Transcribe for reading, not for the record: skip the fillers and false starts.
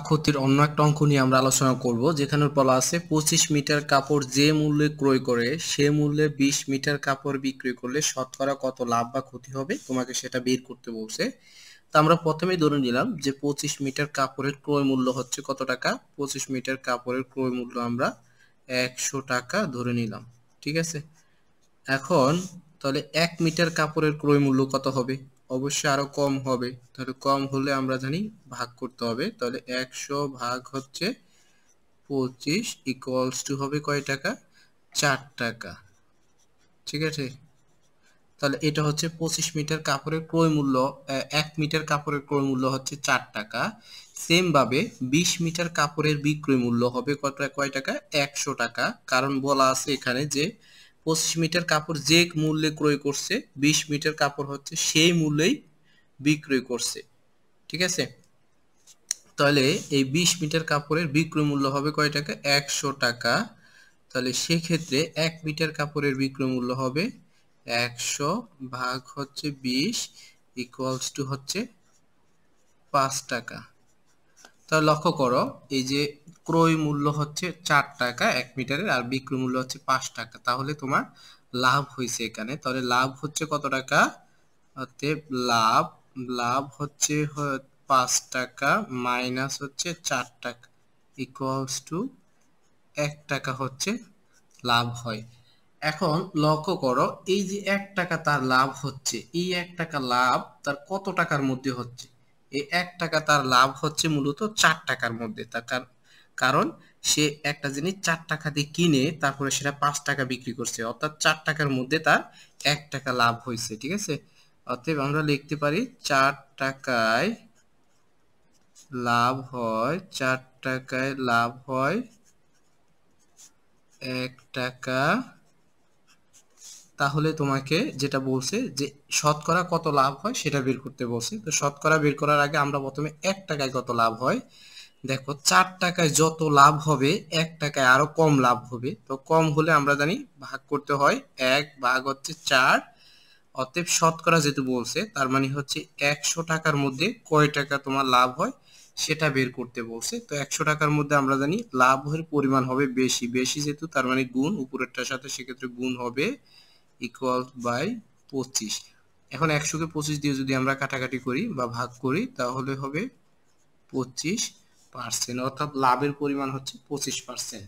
ক্ষতির অন্য একটা অঙ্ক নিয়ে আমরা আলোচনা করব, যেখানে বলা আছে 25 মিটার কাপড় যে মূল্যে ক্রয় করে সে মূল্যে 20 মিটার কাপড় বিক্রি করলে শতকরা কত লাভ বা ক্ষতি হবে, তোমাকে সেটা বের করতে বলছে। তো আমরা প্রথমেই ধরে নিলাম যে 25 মিটার কাপড়ের ক্রয় মূল্য হচ্ছে কত টাকা। 25 মিটার কাপড়ের ক্রয় মূল্য আমরা 100 টাকা ধরে নিলাম, ঠিক আছে। এখন তাহলে 1 মিটার কাপড়ের ক্রয় মূল্য কত হবে? অবশ্যই আরো কম হবে। তাহলে কম হলে আমরা জানি ভাগ করতে হবে। তাহলে 100 ভাগ হচ্ছে 25 ইকুয়ালস টু হবে কয় টাকা? 4 টাকা, ঠিক আছে। তাহলে এটা হচ্ছে 25 মিটার কাপড়ের ক্রয় মূল্য। 1 মিটার কাপড়ের ক্রয় মূল্য হচ্ছে 4 টাকা। সেম ভাবে 20 মিটার কাপড়ের বিক্রয় মূল্য হবে কয় টাকা? 100 টাকা। কারণ বলা আছে এখানে যে 25 মিটার কাপড় যে মূল্যে ক্রয় করছে 20 মিটার কাপড় হচ্ছে সেই মূল্যেই বিক্রয় করছে, ঠিক আছে। তাহলে এই 20 মিটার কাপড়ের বিক্রয় মূল্য হবে কয় টাকা? 100 টাকা। তাহলে সেক্ষেত্রে 1 মিটার কাপড়ের বিক্রয় মূল্য হবে 100 ভাগ হচ্ছে 20 ইকুয়ালস টু হচ্ছে 5 টাকা। তাহলে লক্ষ্য করো, এই যে ক্রয় মূল্য হচ্ছে 4 টাকা 1 মিটারের, আর বিক্রয় মূল্য হচ্ছে 5 টাকা। তাহলে তোমার লাভ হয়েছে এখানে। তাহলে লাভ হচ্ছে কত টাকা? অতএব লাভ লাভ হচ্ছে 5 টাকা মাইনাস হচ্ছে 4 টাকা ইকুয়ালস টু 1 টাকা হচ্ছে লাভ হয়। এখন লক্ষ্য করো, এই যে 1 টাকা তার লাভ হচ্ছে, এই 1 টাকা লাভ তার কত টাকার মধ্যে হচ্ছে? এই 1 টাকা তার লাভ হচ্ছে মূলত 4 টাকার মধ্যে। তার কারণ সে একটা জিনিস 4 টাকা দিয়ে কিনে তারপরে সেটা 5 টাকা বিক্রি করছে, অর্থাৎ 4 টাকার মধ্যে তার 1 টাকা লাভ হয়েছে, ঠিক আছে। অতএব আমরা লিখতে পারি 4 টাকায় লাভ হয়, 4 টাকায় লাভ হয় 1 টাকা। তাহলে তোমাকে যেটা বলছে যে শতকরা কত লাভ হয় সেটা বের করতে বলছে। তো শতকরা বের করার আগে আমরা প্রথমে 1 টাকায় কত লাভ হয় দেখো। 4 টাকায় যত লাভ হবে 1 টাকায় আরো কম লাভ হবে। তো কম হলে আমরা জানি ভাগ করতে হয়, 1 ভাগ হচ্ছে 4। অতএব শতকরা যেহেতু বলছে তার মানে হচ্ছে 100 টাকার মধ্যে কয় টাকা তোমার লাভ হয় সেটা বের করতে বলছে। তো 100 টাকার মধ্যে আমরা জানি লাভের পরিমাণ হবে বেশি, বেশি যেহেতু তার মানে গুণ উপরেরটার সাথে, সেক্ষেত্রে গুণ হবে ইকুয়াল বাই 25। এখন 100 কে 25 দিয়ে যদি আমরা কাটাকাটি করি বা ভাগ করি তাহলে হবে 25%, অর্থাৎ লাভের পরিমাণ হচ্ছে 25%।